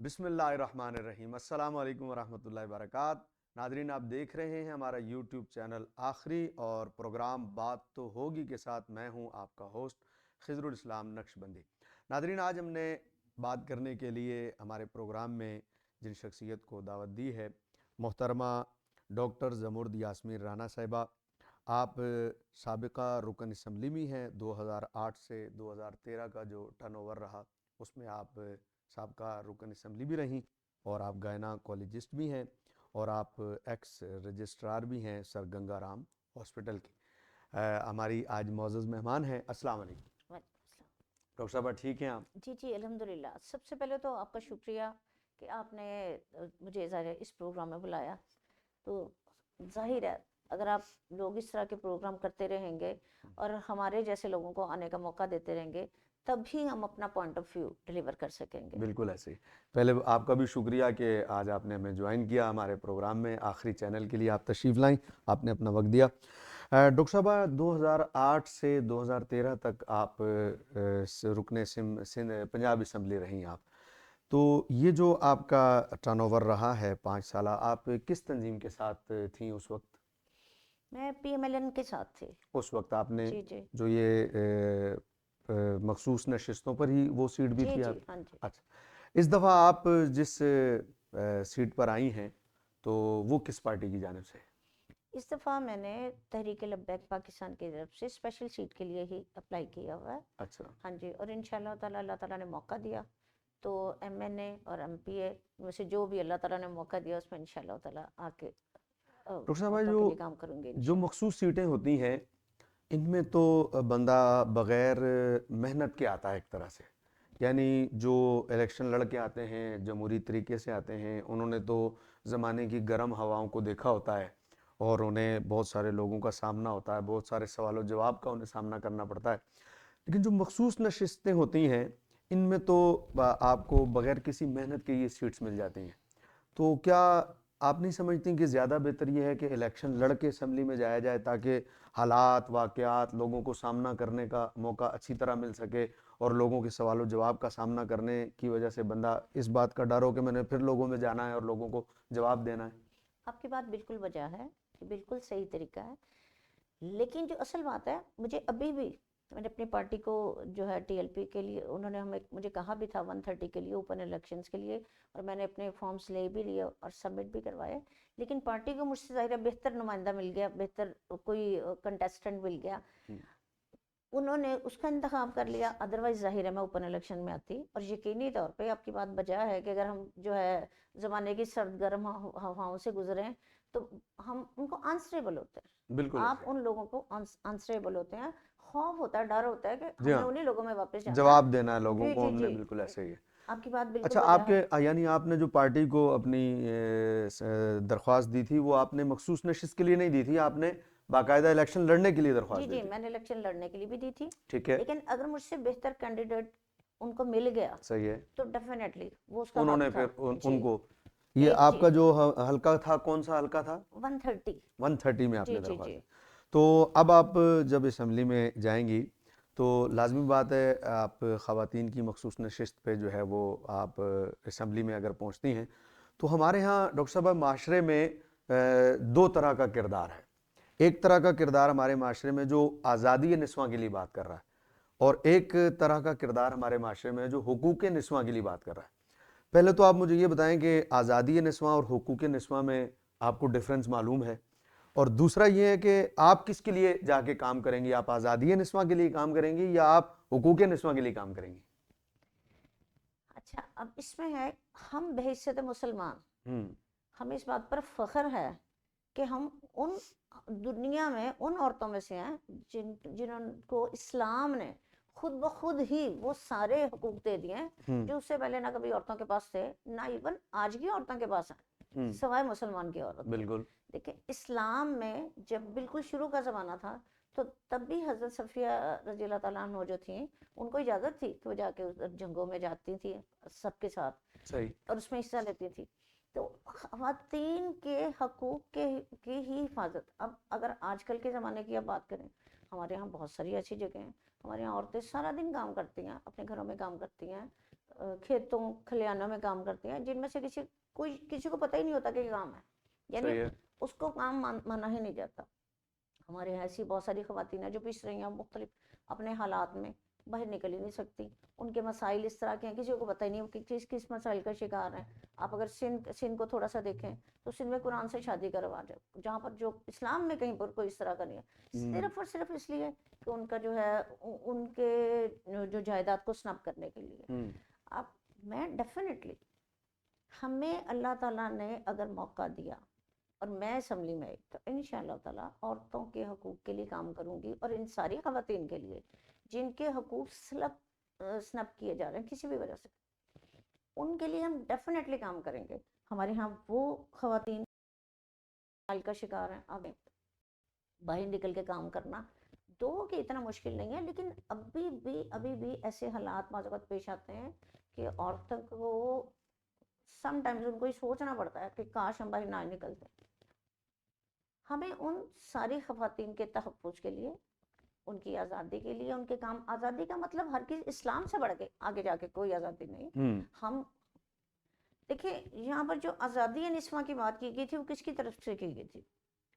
بسم اللہ الرحمن الرحیم۔ السلام علیکم ورحمۃ اللہ وبرکاتہ۔ ناظرین، آپ دیکھ رہے ہیں ہمارا یوٹیوب چینل آخری اور پروگرام بات تو ہوگی کے ساتھ میں ہوں آپ کا ہوسٹ خضر الاسلام نقشبندی۔ ناظرین، آج ہم نے بات کرنے کے لیے ہمارے پروگرام میں جن شخصیت کو دعوت دی ہے، محترمہ ڈاکٹر زمرد یاسمین رانا صاحبہ۔ آپ سابقہ رکن اسمبلی میں ہیں۔ 2008 سے 2013 کا جو ٹرن اوور رہا اس میں آپ سابقہ رکن اسمبلی بھی رہیں، اور آپ گائناکالوجسٹ بھی ہیں، اور آپ ایکس رجسٹرار بھی ہیں سر گنگا رام ہاسپٹل کی۔ ہماری آج معزز مہمان ہیں۔ السلام علیکم وعلیکم السلام۔ ڈاکٹر صاحبہ، ٹھیک ہیں آپ؟ جی الحمدللہ۔ سب سے پہلے تو آپ کا شکریہ کہ آپ نے مجھے اس پروگرام میں بلایا۔ تو ظاہر ہے اگر آپ لوگ اس طرح کے پروگرام کرتے رہیں گے اور ہمارے جیسے لوگوں کو آنے کا موقع دیتے رہیں گے تب ہی ہم اپنا پوائنٹ آف ویو ڈیلیور کر سکیں گے۔ بالکل ایسے ہی۔ پہلے آپ کا بھی شکریہ کہ آج آپ نے ہمیں جوائن کیا ہمارے پروگرام میں، آخری چینل کے لیے آپ تشریف لائیں، آپ نے اپنا وقت دیا۔ ڈاکٹر صاحبہ، 2008 سے 2013 تک آپ رکن پنجاب اسمبلی رہیں آپ، تو یہ جو آپ کا ٹرن اوور رہا ہے 5 سالہ، آپ کس تنظیم کے ساتھ تھیں اس وقت؟ میں پی ایم ایل این کے ساتھ تھی۔ اس وقت آپ نے جی جو یہ مخصوص نشستوں پر ہی وہ سیٹ بھی تھی جی آپ؟ ہاں جی۔ اچھا، اس دفعہ آپ جس سیٹ پر آئی ہیں تو وہ کس پارٹی کی جانب سے؟ اس دفعہ میں نے تحریک لبیک پاکستان کی طرف سے اسپیشل سیٹ کے لیے ہی اپلائی کیا ہوا ہے۔ اچھا ہاں جی، اور انشاءاللہ تعالیٰ اللہ تعالیٰ نے موقع دیا تو ایم این اے اور ایم پی اے میں سے جو بھی اللہ تعالیٰ نے موقع دیا اس میں انشاءاللہ تعالیٰ آ کے ڈاکٹر صاحب، عورتوں کے لیے کام کروں گی جو انشاءاللہ۔ مخصوص سیٹیں ہوتی ہیں ان میں تو بندہ بغیر محنت کے آتا ہے ایک طرح سے، یعنی جو الیکشن لڑ کے آتے ہیں جمہوری طریقے سے آتے ہیں، انہوں نے تو زمانے کی گرم ہواؤں کو دیکھا ہوتا ہے اور انہیں بہت سارے لوگوں کا سامنا ہوتا ہے، بہت سارے سوال و جواب کا انہیں سامنا کرنا پڑتا ہے۔ لیکن جو مخصوص نشستیں ہوتی ہیں ان میں تو آپ کو بغیر کسی محنت کے یہ سیٹس مل جاتی ہیں، تو کیا آپ نہیں سمجھتی کہ زیادہ بہتر یہ ہے کہ الیکشن لڑ کے اسمبلی میں جایا جائے تاکہ حالات واقعات لوگوں کو سامنا کرنے کا موقع اچھی طرح مل سکے، اور لوگوں کے سوال و جواب کا سامنا کرنے کی وجہ سے بندہ اس بات کا ڈر ہو کہ میں نے پھر لوگوں میں جانا ہے اور لوگوں کو جواب دینا ہے؟ آپ کی بات بالکل وجہ ہے، بالکل صحیح طریقہ ہے، لیکن جو اصل بات ہے مجھے ابھی بھی میں نے اپنی پارٹی کو جو ہے ٹی ایل پی کے لیے انہوں نے ہمیں مجھے کہا بھی تھا 130 کے لیے اوپن الیکشنز کے لیے، اور میں نے اپنے فارمز لے بھی لیے اور سبمٹ بھی کروائے، لیکن پارٹی کو مجھ سے ظاہر ہے بہتر نمائندہ مل گیا، بہتر کوئی کنٹیسٹنٹ مل گیا، انہوں نے اس کا انتخاب کر لیا، ادروائز ظاہر ہے میں اوپن الیکشن میں آتی۔ اور یقینی طور پہ آپ کی بات بجا ہے کہ اگر ہم جو ہے زمانے کی سرد گرم ہواؤں سے گزریں تو ہم ان کو آنسریبل ہوتے ہیں، بالکل آپ ان لوگوں کو آنسریبل ہوتے ہیں، خوف ہوتا ہے، ڈر ہوتا ہے کہ جی ہم نے ہاں، انہی لوگوں میں واپس جانا ہے۔ جواب دینا ہے لوگوں جی کو جی ہم نے، جی، بالکل ایسے ہی ہے۔ آپ کی بات بالکل اچھا، وجہ آپ ہے۔ کے یعنی آپ نے جو پارٹی کو اپنی درخواست دی تھی وہ آپ نے مخصوص نشست کے لیے نہیں دی تھی، آپ نے باقاعدہ الیکشن لڑنے کے لیے جی درخواست دی جی، تھی؟ میں نے الیکشن لڑنے کے لیے بھی دی تھی، ٹھیک ہے، لیکن اگر مجھ سے بہتر کینڈیڈیٹ ان کو مل گیا صحیح ہے۔ تو ڈیفینیٹلی وہ اس کا انہوں نے حق تھا۔ پھر ان جی، کو یہ ایک آپ چیز کا جو حلقہ تھا، کون سا حلقہ تھا؟ 130۔ 130 میں آپ جی نے جی درخواست جی دی۔ تو اب آپ جب اسمبلی میں جائیں گی تو لازمی بات ہے آپ خواتین کی مخصوص نشست پہ جو ہے وہ آپ اسمبلی میں اگر پہنچتی ہیں تو ہمارے ہاں ڈاکٹر صاحب معاشرے میں دو طرح کا کردار ہے۔ ایک طرح کا کردار ہمارے معاشرے میں جو آزادی نسواں کے لیے بات کر رہا ہے، اور ایک طرح کا کردار ہمارے معاشرے میں جو حقوق نسواں کے لیے بات کر رہا ہے۔ پہلے تو آپ مجھے یہ بتائیں کہ آزادی نسواں اور حقوق نسواں میں آپ کو ڈفرینس معلوم ہے، اور دوسرا یہ ہے کہ آپ کس کے لیے جا کے کام کریں گی؟ آپ آزادی نسواں کے لیے کام کریں گی یا آپ حقوق نسواں کے لیے کام کریں گی؟ اچھا، اب اس میں ہے ہم بحیثیت مسلمان ہمیں اس بات پر فخر ہے کہ ہم ان دنیا میں ان عورتوں میں سے ہیں جنہوں کو اسلام نے خود بخود ہی وہ سارے حقوق دے دیے ہیں جو اس سے پہلے نہ کبھی عورتوں کے پاس تھے، نہ ایون آج کی عورتوں کے پاس ہیں سوائے مسلمان کی عورت کے۔ بالکل دیکھیں اسلام میں جب بالکل شروع کا زمانہ تھا تو تب بھی حضرت صفیہ رضی اللہ تعالیٰ عنہ جو تھیں ان کو اجازت تھی کہ وہ جا کے جنگوں میں جاتی تھیں سب کے ساتھ، صحیح، اور اس میں حصہ لیتی تھی۔ تو خواتین کے حقوق کی ہی حفاظت، اب اگر آج کل کے زمانے کی اب بات کریں، ہمارے یہاں بہت ساری ایسی جگہیں ہیں، ہمارے یہاں عورتیں سارا دن کام کرتی ہیں، اپنے گھروں میں کام کرتی ہیں، کھیتوں کھلیانوں میں کام کرتی ہیں، جن میں سے کسی کو پتہ ہی نہیں ہوتا کہ یہ کام ہے، یعنی صحیح ہے. اس کو کام مانا ہی نہیں جاتا. ہمارے یہاں ایسی بہت ساری خواتین ہیں جو پس رہی ہیں مختلف اپنے حالات میں، باہر نکل ہی نہیں سکتی. ان کے مسائل اس طرح کے ہیں کسی کو پتہ ہی نہیں کہ کس مسائل کا شکار ہیں. آپ اگر سندھ کو تھوڑا سا دیکھیں تو سندھ میں قرآن سے شادی کروا جائے، جہاں پر جو اسلام میں کہیں پر کوئی اس طرح کا نہیں ہے، صرف اور صرف اس لیے کہ ان کا جو ہے ان کے جو جائیداد کو سنپ کرنے کے لیے. اب میں ڈیفینیٹلی، ہمیں اللہ تعالیٰ نے اگر موقع دیا اور میں اسمبلی میں تو انشاءاللہ تعالیٰ عورتوں کے حقوق کے لیے کام کروں گی، اور ان ساری خواتین کے لیے جن کے حقوق سنپ کیے جا رہے ہیں کسی بھی وجہ سے، ان کے لیے ہم ڈیفینیٹلی کام کریں گے. ہمارے ہاں وہ خواتین کا شکار ہیں، اب باہر نکل کے کام کرنا دو کہ اتنا مشکل نہیں ہے، لیکن ابھی بھی ایسے حالات بعض اوقات پیش آتے ہیں کہ عورتوں کو سم ٹائمز ان کو یہ سوچنا پڑتا ہے کہ کاش ہم باہر نہ نکلتے. ہمیں ان ساری خواتین کے تحفظ کے لیے، ان کی آزادی کے لیے، ان کے کام، آزادی کا مطلب ہر کسی اسلام سے بڑھ کے آگے جا کے کوئی آزادی نہیں. ہم دیکھیں یہاں پر جو آزادی نسواں کی بات کی گئی تھی وہ کس کی طرف سے کی گئی تھی؟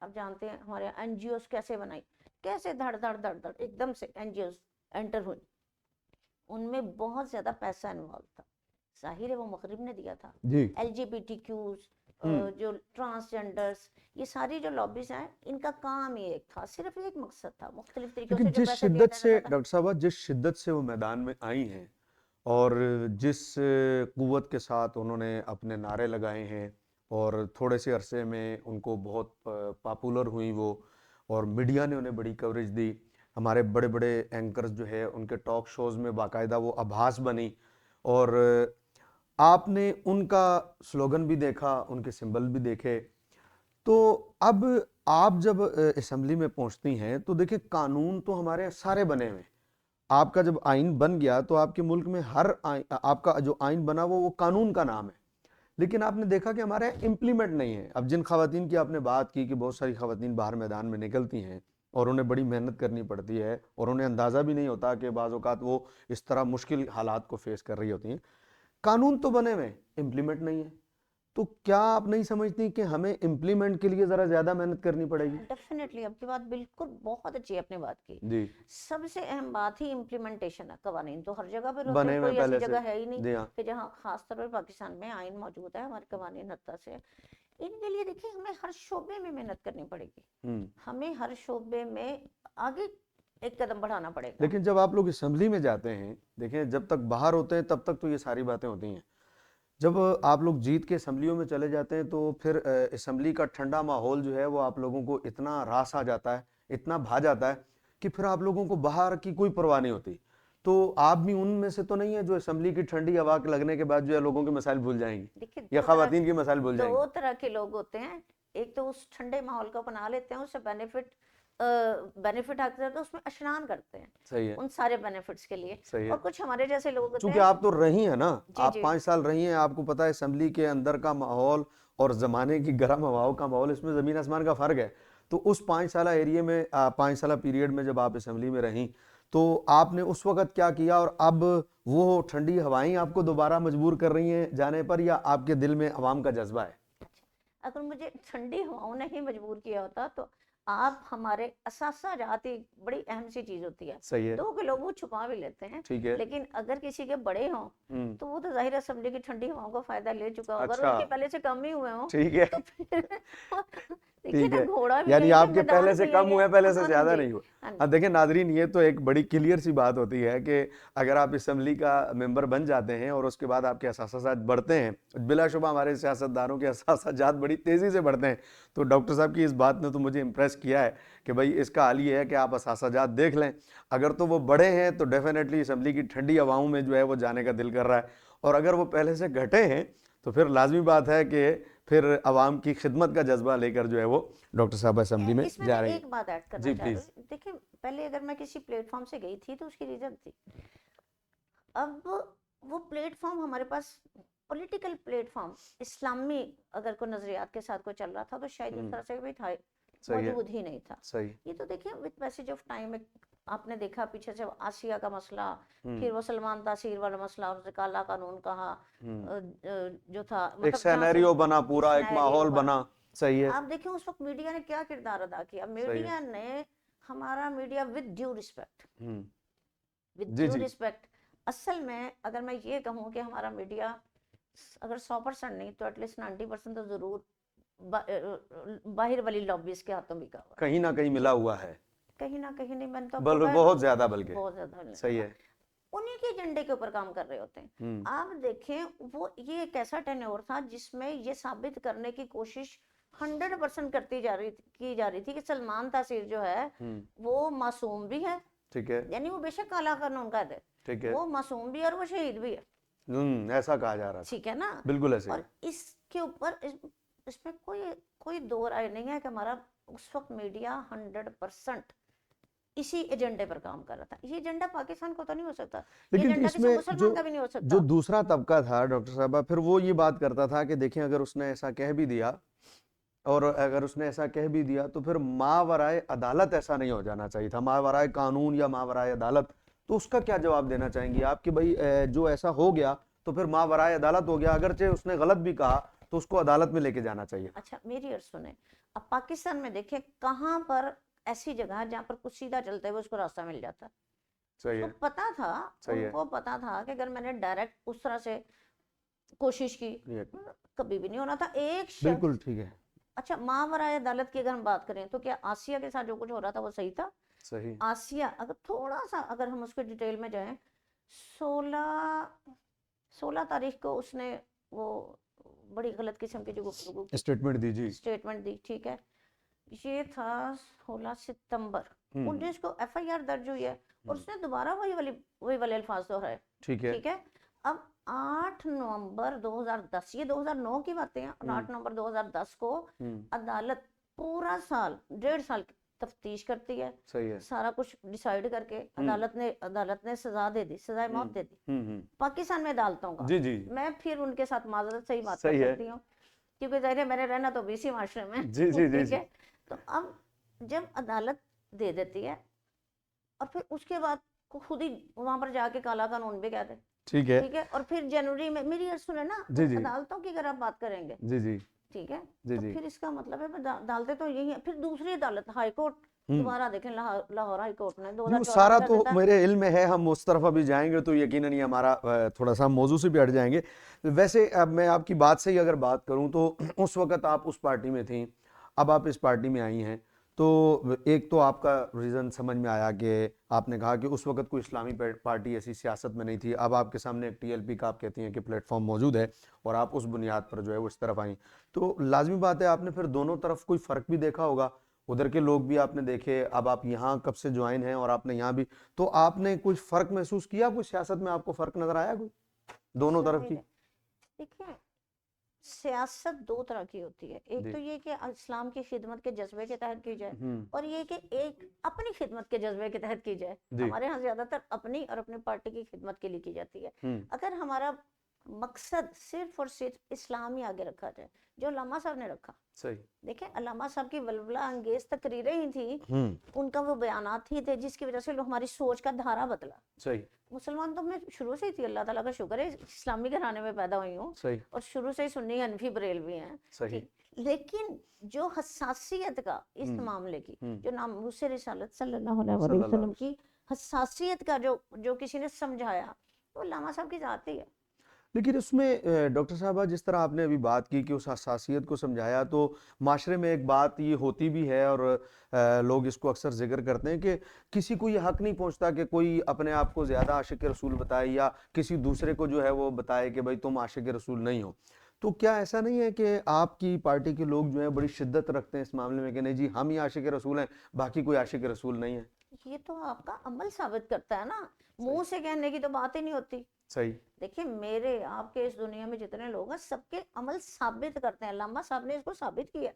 آپ جانتے ہیں ہمارے این جی اوز کیسے بنائی، کیسے دھڑ دھڑ ایک دم سے این جی اوز انٹر ہوئی. ان میں بہت زیادہ پیسہ انوالو تھا، ظاہر ہے وہ مغرب نے دیا تھا. جی. L G B T Qs, جو ٹرانسجینڈرز، یہ ساری جو لابیز ہیں، ان کا کام ہی ایک تھا، صرف ایک مقصد تھا، مختلف طریقوں سے لیکن جو جس پیسہ دیا شدت سے جاتا تھا. ڈاکٹر صاحبہ، جس شدت سے وہ میدان میں آئی ہیں اور جس قوت کے ساتھ انہوں نے اپنے نعرے لگائے ہیں، اور تھوڑے سے عرصے میں ان کو بہت پاپولر ہوئیں وہ، اور میڈیا نے انہیں بڑی کوریج دی. ہمارے بڑے بڑے اینکرز جو ہے ان کے ٹاک شوز میں باقاعدہ وہ آبھاس بنی، اور آپ نے ان کا سلوگن بھی دیکھا، ان کے سمبل بھی دیکھے. تو اب آپ جب اسمبلی میں پہنچتی ہیں تو دیکھیں قانون تو ہمارے سارے بنے ہوئے ہیں. آپ کا جب آئین بن گیا تو آپ کے ملک میں ہر آپ کا جو آئین بنا وہ قانون کا نام ہے، لیکن آپ نے دیکھا کہ ہمارے امپلیمنٹ نہیں ہے. اب جن خواتین کی آپ نے بات کی کہ بہت ساری خواتین باہر میدان میں نکلتی ہیں اور انہیں بڑی محنت کرنی پڑتی ہے، اور انہیں اندازہ بھی نہیں ہوتا کہ بعض اوقات وہ اس طرح مشکل حالات کو فیس کر رہی ہوتی ہیں. قانون تو بنے ہوئے، امپلیمنٹ نہیں ہے. تو کیا آپ نہیں سمجھتی کہ ہمیں امپلیمنٹ کے لیے ذرا زیادہ محنت کرنی پڑے گی؟ ڈیفینیٹلی، آپ کی بات بالکل بہت اچھی ہے، آپ نے بات کی. جی. سب سے اہم بات ہی امپلیمنٹیشن ہے. قوانین تو ہر جگہ پہ ہوتے بنے ہیں، ہوئے کوئی ایسی پہلے سے. جگہ ہے ہی نہیں جی ہاں. کہ جہاں، خاص طور پر پاکستان میں آئین موجود ہے، ہمارے قوانین حتی سے. ان کے لیے دیکھیں ہمیں ہر شعبے میں محنت کرنی پڑے گی، ہمیں ہر شعبے میں آگے ایک قدم بڑھانا پڑے گا. لیکن جب آپ لوگ اسمبلی میں جاتے ہیں، دیکھیں جب تک باہر ہوتے ہیں تب تک تو یہ ساری باتیں ہوتی ہیں. جب آپ لوگ جیت کے اسمبلیوں میں چلے جاتے ہیں تو پھر اسمبلی کا ٹھنڈا ماحول جو ہے وہ آپ لوگوں کو اتنا راس آ جاتا ہے، اتنا بھا جاتا ہے کہ پھر آپ لوگوں کو باہر کی کوئی پرواہ نہیں ہوتی. تو آپ بھی ان میں سے تو نہیں ہے جو اسمبلی کی ٹھنڈی ہوا کے لگنے کے بعد جو ہے لوگوں کے مسائل بھول جائیں گی دیکھیں یا خواتین کے مسائل بھول جائیں گی؟ دو طرح کے لوگ ہوتے ہیں. ایک تو اس ٹھنڈے ماحول کو اپنا لیتے ہیں، اس سے بینیفٹ آتے ہیں تو اس میں اشنان کرتے ہیں. صحیح ہے. ان سارے بینیفٹس کے لیے. صحیح ہے. اور کچھ ہمارے جیسے لوگ ہوتے چونکہ ہیں. آپ تو رہی ہیں نا، آپ جی 5 سال رہی ہیں، آپ کو پتہ ہے اسمبلی کے اندر کا ماحول اور زمانے کی گرم ہواؤں کا ماحول، اس میں زمین آسمان کا فرق ہے. تو اس 5 سالہ ایریے میں، 5 سالہ پیریڈ میں جب آپ اسمبلی میں رہیں تو آپ نے اس وقت کیا کیا، اور اب وہ ٹھنڈی ہوائیں آپ کو دوبارہ مجبور کر رہی ہیں جانے پر، یا آپ کے دل میں عوام کا جذبہ ہے؟ اگر مجھے ٹھنڈی ہواؤں نے ہی مجبور کیا ہوتا تو آپ ہمارے اثاثہ جات ہی بڑی اہم سی چیز ہوتی ہے. صحیح ہے. دو کے لوگ وہ چھپا بھی لیتے ہیں، ٹھیک ہے. لیکن اگر کسی کے بڑے ہوں تو وہ تو ظاہر اسمبلی کی ٹھنڈی ہواؤں کا فائدہ لے چکا ہوگا، اور ان کے پہلے سے کم ہی ہوئے ہوں. ٹھیک ہے. تو پھر دیکھیے ٹھیک نا، ہے، گھوڑا بھی یعنی یہیں آپ پہ، کے پہلے میدان سے بھی کم یہیں ہوئے، ہے. پہلے سے زیادہ جی نہیں ہوئے. ہاں جی. اب دیکھیں ناظرین، یہ تو ایک بڑی کلیئر سی بات ہوتی ہے کہ اگر آپ اسمبلی کا ممبر بن جاتے ہیں اور اس کے بعد آپ کے احساسات بڑھتے ہیں، بلا شبہ ہمارے سیاستدانوں کے احساسات بڑی تیزی سے بڑھتے ہیں. تو ڈاکٹر صاحب کی اس بات نے تو مجھے امپریس کیا ہے کہ بھائی اس کا حل یہ ہے کہ آپ احساسات دیکھ لیں. اگر تو وہ بڑے ہیں تو ڈیفینیٹلی اسمبلی کی ٹھنڈی ہواؤں میں جو ہے وہ جانے کا دل کر رہا ہے، اور اگر وہ پہلے سے گھٹے ہیں تو پھر لازمی بات ہے کہ پھر عوام کی خدمت کا جذبہ لے کر جو ہے وہ ڈاکٹر صاحبہ اسمبلی میں اس میں جا رہی ایک ہیں. بات ایڈ کرنا جی چاہ رہی پلیز. ہوں. دیکھیں پہلے اگر میں کسی پلیٹ فارم سے گئی تھی تو اس کی ریزن تھی. اب وہ پلیٹ فارم ہمارے پاس پولیٹیکل پلیٹ فارم اسلامی اگر کوئی نظریات کے ساتھ کوئی چل رہا تھا تو شاید اس طرح سے بھی تھا، موجود ہی نہیں تھا. صحیح. یہ تو دیکھیں وتھ پیسج آف ٹائم آپ نے دیکھا پیچھے سے آسیہ کا مسئلہ، پھر وہ سلمان تاثیر والا مسئلہ، اور اسے کالا قانون کہا جو تھا، ایک مطلب جہاں سے سینیریو بنا، پورا ایک سینیریو ماحول بنا۔ بنا. صحیح ہے. آپ دیکھیں اس وقت میڈیا نے کیا کردار ادا کیا، صحیح ہے. میڈیا نے، ہمارا media with due respect, with جی ڈیو جی. رسپیکٹ، اصل میں اگر میں یہ کہوں کہ ہمارا میڈیا اگر 100% نہیں تو ایٹ لیسٹ 90% تو ضرور باہر والی لابیز کے ہاتھوں بکا ہوا ہے، کہیں نہ کہیں ملا ہوا ہے، کہیں نہ کہیں نہیں، میں نے تو آپ کو کہا بہت زیادہ بلکہ. بہت زیادہ ملنے صحیح والا، ہے. انہیں کے ایجنڈے کے اوپر کام کر رہے ہوتے ہیں۔ آپ دیکھیں وہ یہ ایک ایسا ٹینیور تھا جس میں یہ ثابت کرنے کی کوشش 100% کی جا رہی تھی کہ سلمان تاثیر جو ہے وہ معصوم بھی ہے، ٹھیک ہے. یعنی وہ بے شک کالا قانون کا ہے، ٹھیک ہے. وہ معصوم بھی ہے اور وہ شہید بھی ہے، ایسا کہا جا رہا تھا. ٹھیک ہے نا؟ بالکل ایسے اور ہی. اس کے اوپر اس میں کوئی دو رائے نہیں ہے کہ ہمارا اس وقت میڈیا 100% اسی ایجنڈے پر کام کر رہا تھا۔ یہ ایجنڈا پاکستان کو تو نہیں ہو سکتا، یہ لیکن ایجنڈا اس کسی میں مسلمان کا بھی نہیں ہو سکتا۔ جو دوسرا طبقہ تھا ڈاکٹر صاحبہ، پھر وہ یہ بات کرتا تھا کہ دیکھیں اگر اس نے ایسا کہہ بھی دیا، اور اگر اس نے ایسا کہہ بھی دیا تو پھر ماورائے عدالت ایسا نہیں ہو جانا چاہیے تھا، ماورائے قانون یا ماورائے عدالت. تو اس کا کیا جواب دینا چاہیں گی آپ کہ بھائی جو ایسا ہو گیا تو پھر ماورائے عدالت ہو گیا، اگرچہ اس نے غلط بھی کہا تو اس کو عدالت میں لے کے جانا چاہیے. اچھا میری عرض سنیں، اب پاکستان میں دیکھیں کہاں پر ایسی جگہ جہاں پر کچھ سیدھا چلتے ہوئے اس کو راستہ مل جاتا ہے۔ صحیح تو ہے. پتا تھا، صحیح ہے. ان کو پتا تھا کہ اگر میں نے ڈائریکٹ اس طرح سے کوشش کی کبھی بھی نہیں ہونا تھا۔ ایک شخص، بالکل ٹھیک ہے. اچھا ماورائے عدالت کی اگر ہم بات کریں تو کیا آسیہ کے ساتھ جو کچھ ہو رہا تھا وہ صحیح تھا؟ صحیح. آسیہ اگر تھوڑا سا اگر ہم اس کے ڈیٹیل میں جائیں، 16 تاریخ کو اس نے وہ بڑی غلط قسم کی جو گفتگو اسٹیٹمنٹ دی. جی. اسٹیٹمنٹ دی، ٹھیک ہے، یہ تھا 16 ستمبر 19 کو ایف آئی آر درج ہوئی ہے، اور اس نے دوبارہ وہی والے الفاظ دہرائے، ٹھیک ہے. ٹھیک ہے۔ اب 8 نومبر 2010، یہ 2009 کی باتیں ہیں، اور 8 نومبر 2010 کو عدالت پورا سال 1.5 سال کی تفتیش کرتی ہے، صحیح ہے. سارا کچھ ڈیسائیڈ کر کے عدالت نے سزا دے دی، سزائے موت دے دی پاکستان میں عدالتوں کا۔ جی جی. میں پھر ان کے ساتھ معذرت سے ہی بات صحیح کر ہے. سکتی ہوں کیونکہ ظاہر ہے میں نے رہنا تو BC معاشرے میں، جی جی جی ٹھیک ہے۔ تو اب جب عدالت دے دیتی ہے اور پھر اس کے بعد خود ہی وہاں پر جا کے کالا قانون بھی کہتے ہیں، ٹھیک ہے. ٹھیک ہے، اور پھر جنوری میں میری عرض سنیں نا، جی جی. عدالتوں کی اگر آپ بات کریں گے، جی جی. ٹھیک ہے، جی تو جی. پھر اس کا مطلب ہے عدالتیں تو یہی ہیں، پھر دوسری عدالت ہائی کورٹ دوبارہ دیکھیں، لاہور ہائی کورٹ نے جی وہ 2014 سارا میں تو دیتا ہے۔ میرے علم میں ہے، ہم اس طرف ابھی جائیں گے تو یقیناً ہی ہمارا تھوڑا سا موضوع سے بھی ہٹ جائیں گے۔ ویسے اب میں آپ کی بات سے ہی اگر بات کروں تو اس وقت آپ اس پارٹی میں تھیں، اب آپ اس پارٹی میں آئی ہیں، تو ایک تو آپ کا ریزن سمجھ میں آیا کہ آپ نے کہا کہ اس وقت کوئی اسلامی پارٹی ایسی سیاست میں نہیں تھی، اب آپ کے سامنے ایک TLP کا آپ کہتی ہیں کہ پلیٹ فارم موجود ہے، اور آپ اس بنیاد پر جو ہے وہ اس طرف آئیں، تو لازمی بات ہے آپ نے پھر دونوں طرف کوئی فرق بھی دیکھا ہوگا، ادھر کے لوگ بھی آپ نے دیکھے، اب آپ یہاں کب سے جوائن ہیں اور آپ نے یہاں بھی، تو آپ نے کچھ فرق محسوس کیا، کوئی سیاست میں آپ کو فرق نظر آیا کوئی دونوں طرف کی؟ دیکھیں سیاست دو طرح کی ہوتی ہے، ایک تو یہ کہ اسلام کی خدمت کے جذبے کے تحت کی جائے، اور یہ کہ ایک اپنی خدمت کے جذبے کے تحت کی جائے۔ ہمارے ہاں زیادہ تر اپنی اور اپنی پارٹی کی خدمت کے لیے کی جاتی ہے۔ اگر ہمارا مقصد صرف اور صرف اسلام ہی آگے رکھا جائے، جو علامہ صاحب نے رکھا، صحیح، دیکھیں علامہ صاحب کی ولولہ انگیز تقریریں ہی تھیں، ان کا وہ بیانات ہی تھے جس کی وجہ سے ہماری سوچ کا دھارا بدلا۔ صحیح، مسلمان تو میں شروع سے ہی تھی، اللہ تعالیٰ کا شکر ہے اسلامی گھرانے میں پیدا ہوئی ہوں، صحیح، اور شروع سے ہی سنی حنفی بریلوی ہیں، صحیح، لیکن جو حساسیت کا اس معاملے کی، جو ناموس رسالت صلی اللہ علیہ وسلم کی حساسیت کا جو کسی نے سمجھایا، وہ علامہ صاحب کی ذات ہی ہے۔ لیکن اس میں ڈاکٹر صاحبہ جس طرح آپ نے ابھی بات کی کہ اس حساسیت کو سمجھایا، تو معاشرے میں ایک بات یہ ہوتی بھی ہے، اور لوگ اس کو اکثر ذکر کرتے ہیں کہ کسی کو یہ حق نہیں پہنچتا کہ کوئی اپنے آپ کو زیادہ عاشق رسول بتائے، یا کسی دوسرے کو جو ہے وہ بتائے کہ بھائی تم عاشق رسول نہیں ہو۔ تو کیا ایسا نہیں ہے کہ آپ کی پارٹی کے لوگ جو ہیں بڑی شدت رکھتے ہیں اس معاملے میں کہ نہیں جی ہم ہی عاشق رسول ہیں، باقی کوئی عاشق رسول نہیں ہے؟ یہ تو آپ کا عمل ثابت کرتا ہے نا، منہ سے کہنے کی تو بات ہی نہیں ہوتی۔ صحیح، دیکھیں میرے آپ کے اس دنیا میں جتنے لوگ ہیں سب کے عمل ثابت کرتے ہیں، علامہ صاحب نے اس کو ثابت کیا،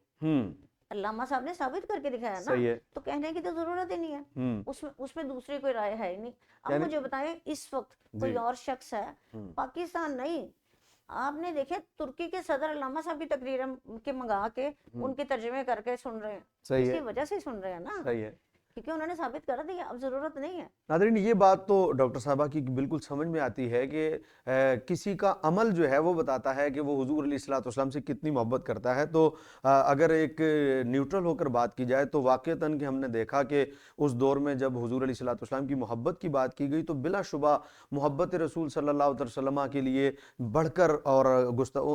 علامہ صاحب نے ثابت کر کے دکھایا نا، تو کہنے کی تو ضرورت ہی نہیں ہے، اس میں دوسری کوئی رائے ہے ہی نہیں۔ اب مجھے بتائیں اس وقت کوئی اور شخص ہے، پاکستان نہیں، آپ نے دیکھے ترکی کے صدر علامہ صاحب کی تقریر کے منگا کے ان کے ترجمے کر کے سن رہے ہیں، اس کی وجہ سے سن رہے ہیں نا۔ کیونکہ انہوں نے ثابت کر دیا اب ضرورت نہیں ہے. ناظرین یہ بات تو ڈاکٹر صاحبہ کی بالکل سمجھ میں آتی ہے کہ کسی کا عمل جو ہے وہ بتاتا ہے کہ وہ حضور علیہ الصلوۃ والسلام سے کتنی محبت کرتا ہے. تو اگر ایک نیوٹرل ہو کر بات کی جائے تو واقعتاً کہ ہم نے دیکھا کہ اس دور میں جب حضور علیہ الصلوۃ والسلام کی محبت کی بات کی گئی تو بلا شبہ محبت رسول صلی اللہ علیہ وسلم کے لیے بڑھ کر اور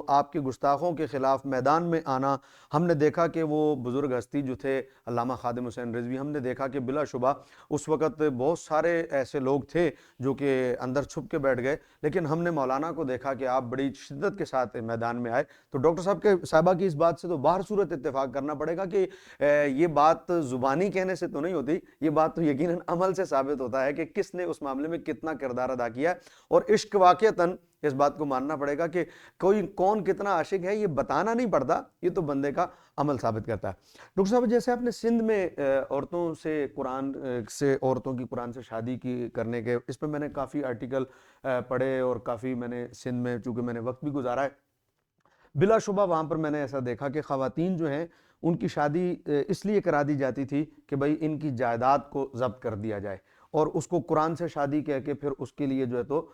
آپ کے گستاخوں کے خلاف میدان میں آنا، ہم نے دیکھا کہ وہ بزرگ ہستی جو تھے علامہ خادم حسین رضوی، ہم نے دیکھا کہ بلا شبہ اس وقت بہت سارے ایسے لوگ تھے جو کہ اندر چھپ کے بیٹھ گئے، لیکن ہم نے مولانا کو دیکھا کہ آپ بڑی شدت کے ساتھ میدان میں آئے. تو ڈاکٹر صاحبہ کی اس بات سے تو باہر صورت اتفاق کرنا پڑے گا کہ یہ بات زبانی کہنے سے تو نہیں ہوتی، یہ بات تو یقیناً عمل سے ثابت ہوتا ہے کہ کس نے اس معاملے میں کتنا کردار ادا کیا ہے. اور عشق واقعتاً اس بات کو ماننا پڑے گا کہ کون کتنا عاشق ہے یہ بتانا نہیں پڑتا، یہ تو بندے کا عمل ثابت کرتا ہے. ڈاکٹر صاحب جیسے آپ نے سندھ میں عورتوں سے عورتوں کی قرآن سے شادی کی کرنے کے، اس پہ میں نے کافی آرٹیکل پڑھے اور کافی میں نے سندھ میں چونکہ میں نے وقت بھی گزارا ہے، بلا شبہ وہاں پر میں نے ایسا دیکھا کہ خواتین جو ہیں ان کی شادی اس لیے کرا دی جاتی تھی کہ بھئی ان کی جائیداد کو ضبط کر دیا جائے، اور اس کو قرآن سے شادی کہہ کے پھر اس کے لیے جو ہے تو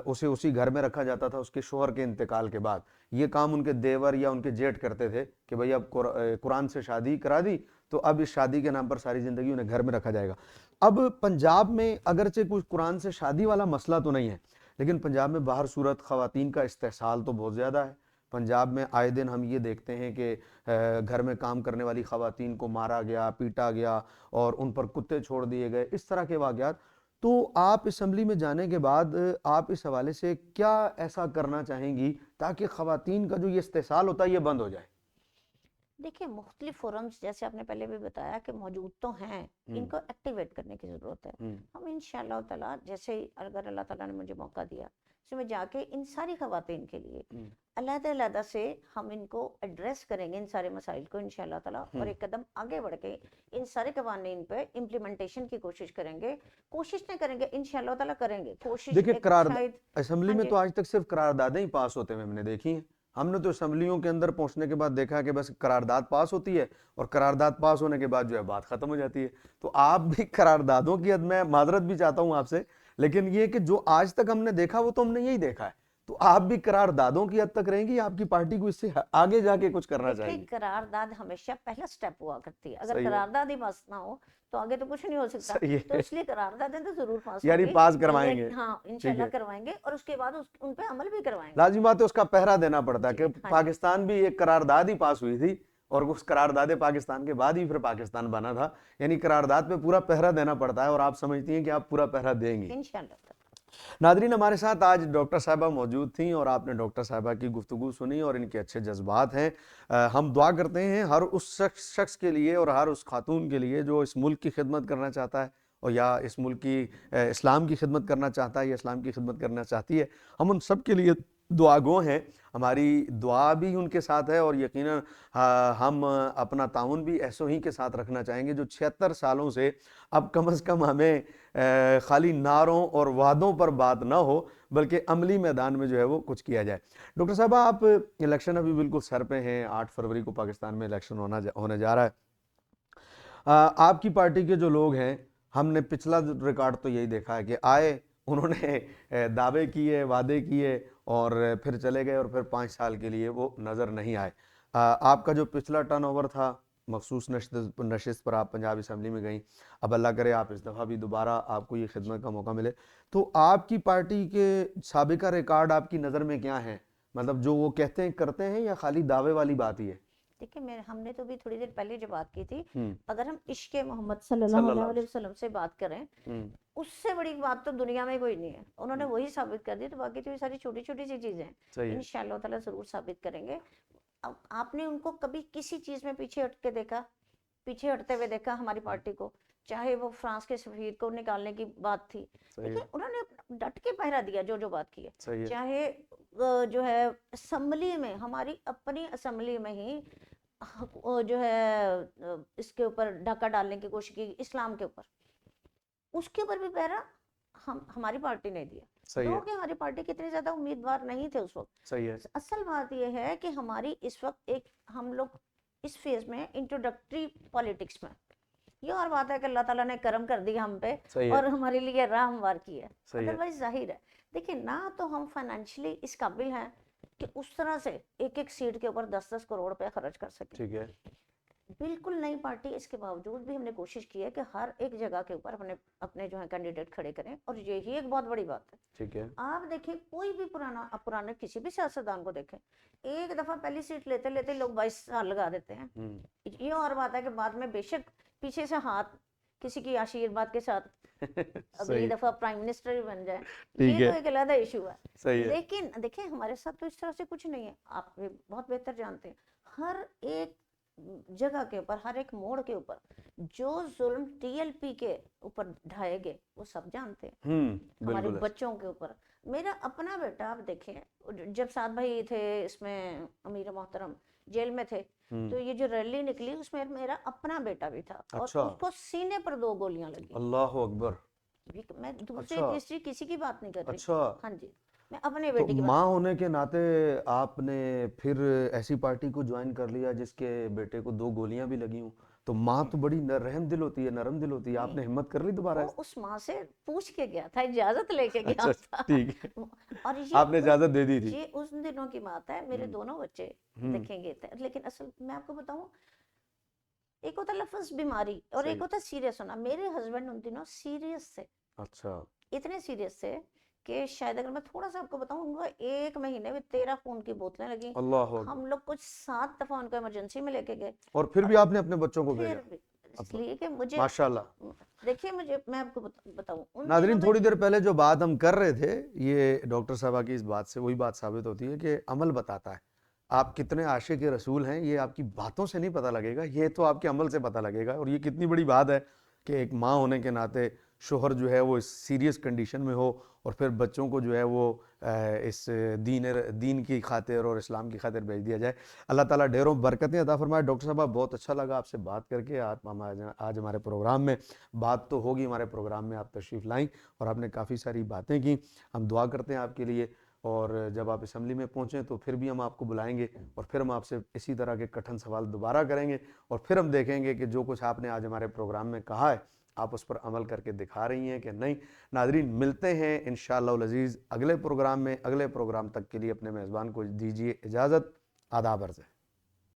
اسے اسی گھر میں رکھا جاتا تھا اس کے شوہر کے انتقال کے بعد. یہ کام ان کے دیور یا ان کے جیٹ کرتے تھے کہ بھئی اب قرآن سے شادی کرا دی تو اب اس شادی کے نام پر ساری زندگی انہیں گھر میں رکھا جائے گا. اب پنجاب میں اگرچہ کچھ قرآن سے شادی والا مسئلہ تو نہیں ہے، لیکن پنجاب میں باہر صورت خواتین کا استحصال تو بہت زیادہ ہے. پنجاب میں آئے دن ہم یہ دیکھتے ہیں کہ گھر میں کام کرنے والی خواتین کو مارا گیا، پیٹا گیا اور ان پر کتے چھوڑ دیے گئے، اس طرح کے واقعات. تو آپ اسمبلی میں جانے کے بعد آپ اس حوالے سے کیا ایسا کرنا چاہیں گی تاکہ خواتین کا جو یہ استحصال ہوتا ہے یہ بند ہو جائے؟ دیکھیں مختلف فورمز جیسے آپ نے پہلے بھی بتایا کہ موجود تو ہیں، ان کو ایکٹیویٹ کرنے کی ضرورت ہے. ہم انشاءاللہ تعالیٰ جیسے اگر اللہ تعالیٰ نے مجھے موقع دیا تو میں جا کے ان ساری خواتین کے لیے علیحدہ علیحدہ سے ہم ان کو ایڈریس کریں گے، ان سارے مسائل کو انشاءاللہ تعالیٰ، اور ایک قدم آگے بڑھ کے ان سارے قوانین پہ امپلیمنٹیشن کی کوشش کریں گے. کوشش نہیں کریں گے انشاءاللہ تعالیٰ کریں گے کوشش. دیکھیں شاید اسمبلی میں تو آج تک صرف قراردادیں ہی پاس ہوتے ہیں، ہم نے دیکھی ہیں. ہم نے تو اسمبلیوں کے اندر پہنچنے کے بعد دیکھا کہ بس قرارداد پاس ہوتی ہے اور قرارداد پاس ہونے کے بعد جو ہے بات ختم ہو جاتی ہے. تو آپ بھی قراردادوں کی حد میں معذرت بھی چاہتا ہوں آپ سے، لیکن یہ کہ جو آج تک ہم نے دیکھا وہ تو ہم نے یہی دیکھا ہے. تو آپ بھی قراردادوں کی حد تک رہیں گی، آپ کی پارٹی کو اس سے آگے جا کے کچھ کرنا چاہیے؟ قرارداد ہمیشہ پہلا سٹیپ ہوا کرتی ہے، اگر قرارداد ہی پاس نہ ہو تو آگے تو کچھ نہیں ہو سکتا. تو اس لیے قراردادیں تو ضرور پاس یعنی پاس کروائیں گے. ہاں انشاءاللہ کروائیں گے، اور اس کے بعد ان پہ عمل بھی کروائیں گے. لازمی بات ہے اس کا پہرا دینا پڑتا ہے کہ پاکستان بھی ایک قرارداد ہی پاس ہوئی تھی اور اس قرارداد پاکستان کے بعد ہی پھر پاکستان بنا تھا، یعنی قرارداد پہ پورا پہرا دینا پڑتا ہے اور آپ سمجھتی ہیں کہ آپ پورا پہرا دیں گی انشاءاللہ. ناظرین ہمارے ساتھ آج ڈاکٹر صاحبہ موجود تھیں اور آپ نے ڈاکٹر صاحبہ کی گفتگو سنی اور ان کے اچھے جذبات ہیں. ہم دعا کرتے ہیں ہر اس شخص کے لیے اور ہر اس خاتون کے لیے جو اس ملک کی خدمت کرنا چاہتا ہے اور یا اس ملک کی اسلام کی خدمت کرنا چاہتا ہے یا اسلام کی خدمت کرنا چاہتی ہے. ہم ان سب کے لیے دعا گو ہیں، ہماری دعا بھی ان کے ساتھ ہے اور یقیناً ہم اپنا تعاون بھی ایسو ہی کے ساتھ رکھنا چاہیں گے جو 76 سالوں سے اب کم از کم ہمیں خالی نعروں اور وعدوں پر بات نہ ہو بلکہ عملی میدان میں جو ہے وہ کچھ کیا جائے. ڈاکٹر صاحبہ آپ الیکشن ابھی بالکل سر پہ ہیں، 8 فروری کو پاکستان میں الیکشن ہونے جا رہا ہے. آپ کی پارٹی کے جو لوگ ہیں، ہم نے پچھلا ریکارڈ تو یہی دیکھا ہے کہ آئے، انہوں نے دعوے کیے، وعدے کیے اور پھر چلے گئے اور پھر 5 سال کے لیے وہ نظر نہیں آئے. آپ کا جو پچھلا ٹرن اوور تھا مخصوص نشست پر آپ پنجاب اسمبلی میں گئیں، اب اللہ کرے آپ اس دفعہ بھی دوبارہ آپ کو یہ خدمت کا موقع ملے. تو آپ کی پارٹی کے سابقہ ریکارڈ آپ کی نظر میں کیا ہیں؟ مطلب جو وہ کہتے ہیں کرتے ہیں یا خالی دعوے والی بات ہی ہے؟ دیکھیں ہم نے تو بھی تھوڑی دیر پہلے جو بات کی تھی، اگر ہم عشق محمد صلی اللہ علیہ وسلم سے بات کریں اس سے بڑی بات تو دنیا میں کوئی نہیں ہے. انہوں نے وہی ثابت کر دی، تو باقی تو یہ ساری چھوٹی چھوٹی سی چیزیں ہیں انشاءاللہ تعالیٰ ضرور ثابت کریں گے. اب آپ نے ان کو کبھی کسی چیز میں پیچھے ہٹ کے دیکھا، پیچھے ہٹتے ہوئے دیکھا ہماری پارٹی کو؟ چاہے وہ فرانس کے سفیر کو نکالنے کی بات تھی، دیکھیں انہوں نے ڈٹ کے پہرا دیا جو بات کی ہے. چاہے جو ہے اسمبلی میں، ہماری اپنی اسمبلی میں ہی جو ہے اس کے اوپر ڈاکہ ڈالنے کی کوشش کی اسلام کے اوپر، اس کے اوپر بھی پہرا ہماری پارٹی نے دیا. کیونکہ ہماری پارٹی کے اتنے زیادہ امیدوار نہیں تھے اس وقت. اصل بات یہ ہے کہ ہماری اس وقت ہم لوگ اس فیز میں انٹروڈکٹری پالیٹکس میں یہ اور بات ہے کہ اللہ تعالیٰ نے کرم کر دیا ہم پہ صحیح ہے، اور ہمارے لیے راہ ہموار کی ہے. صحیح ہے، ادروائز ظاہر ہے دیکھیں نہ تو ہم فائنینشلی اس قابل ہیں کہ اس طرح سے ایک ایک سیٹ کے اوپر 10-10 کروڑ روپے خرچ کر سکیں. ٹھیک ہے، بالکل نئی پارٹی. اس کے باوجود بھی ہم نے کوشش کی ہے کہ ہر ایک جگہ کے اوپر اپنے جو ہے کینڈیڈیٹ کھڑے کریں, اور یہی ایک بہت بڑی بات ہے. ٹھیک ہے، آپ دیکھیں کوئی بھی پرانے کسی بھی سیاستدان کو دیکھیں, ایک دفعہ پہلی سیٹ لیتے لیتے لوگ 22 سال لگا دیتے ہیں. یہ اور بات ہے کہ بعد میں بے شک پیچھے سے ہاتھ کسی کی آشیرواد کے ساتھ اگلی صحیح، دفعہ پرائم منسٹر بھی بن جائے, ٹھیک یہ ہے، تو ایک علیحدہ ایشو ہے. صحیح ہے، لیکن دیکھیں ہمارے ساتھ تو اس طرح سے کچھ نہیں ہے, آپ بھی بہت بہتر جانتے ہیں. ہر ایک جگہ کے اوپر, ہر ایک موڑ کے اوپر جو ظلم ٹی ایل پی کے اوپر ڈھائے گئے وہ سب جانتے ہیں. ہمارے بالکل بچوں کے اوپر, میرا اپنا بیٹا آپ دیکھیں, جب سعد بھائی تھے اس میں امیر محترم جیل میں تھے, تو یہ جو ریلی نکلی اس میں میرا اپنا بیٹا بھی تھا, اور اچھا، اس کو سینے پر 2 گولیاں لگی. اللہ اکبر، میں دوسری اچھا، تیسری کسی کی بات نہیں کر رہی. اچھا. ہاں جی, میں اپنے تو بیٹے کی ماں بات. ہونے کے ناطے آپ نے پھر ایسی پارٹی کو جوائن کر لیا جس کے بیٹے کو 2 گولیاں بھی لگی ہوں, تو ماں تو بڑی رحم دل ہوتی ہے, نرم دل ہوتی ہے, آپ نے ہمت کر لی دوبارہ؟ وہ اس ماں سے پوچھ کے گیا تھا, اجازت لے کے گیا اچھا تھا. ٹھیک ہے, اور آپ نے اجازت دے دی تھی؟ یہ اس دنوں کی بات ہے. میرے دونوں بچے دیکھیں گے تھے, لیکن اصل میں آپ کو بتاؤں, ایک ہوتا لفظ بیماری اور ایک ہوتا سیریس ہونا. میرے ہسبینڈ ان دنوں سیریس تھے, اچھا، اتنے سیریس تھے کہ شاید اگر میں تھوڑا سا آپ کو بتاؤں, ان کو 1 مہینے میں 13 خون کی بوتلیں لگیں. اللہ اکبر. ہم لوگ کچھ 7 دفعہ ان کو ایمرجنسی میں لے کے گئے. اور پھر بھی آپ نے اپنے بچوں کو پھر بھیجا؟ بھی اس لیے کہ مجھے ماشاءاللہ. دیکھیے, میں آپ کو بتاؤں ان ناظرین, دنوں میں تھوڑی دیر پہلے جو بات ہم کر رہے تھے, یہ ڈاکٹر صاحبہ کی اس بات سے وہی بات ثابت ہوتی ہے کہ عمل بتاتا ہے. آپ کتنے عاشق رسول ہیں یہ آپ کی باتوں سے نہیں پتہ لگے گا, یہ تو آپ کے عمل سے پتہ لگے گا. اور یہ کتنی بڑی بات ہے کہ ایک ماں ہونے کے ناطے شوہر جو ہے وہ اس سیریس کنڈیشن میں ہو, اور پھر بچوں کو جو ہے وہ اس دین کی خاطر اور اسلام کی خاطر بھیج دیا جائے. اللہ تعالیٰ ڈھیروں برکتیں عطا فرمائے. ڈاکٹر صاحبہ بہت اچھا لگا آپ سے بات کر کے. آپ آج ہمارے پروگرام میں, بات تو ہوگی ہمارے پروگرام میں, آپ تشریف لائیں اور آپ نے کافی ساری باتیں کی. ہم دعا کرتے ہیں آپ کے لیے, اور جب آپ اسمبلی میں پہنچیں تو پھر بھی ہم آپ کو بلائیں گے, اور پھر ہم آپ سے اسی طرح کے کٹھن سوال دوبارہ کریں گے, اور پھر ہم دیکھیں گے کہ جو کچھ آپ نے آج ہمارے پروگرام میں کہا ہے آپ اس پر عمل کر کے دکھا رہی ہیں کہ نہیں. ناظرین, ملتے ہیں انشاءاللہ العزیز اگلے پروگرام میں. اگلے پروگرام تک کے لیے اپنے میزبان کو دیجیے اجازت. آداب عرض ہے.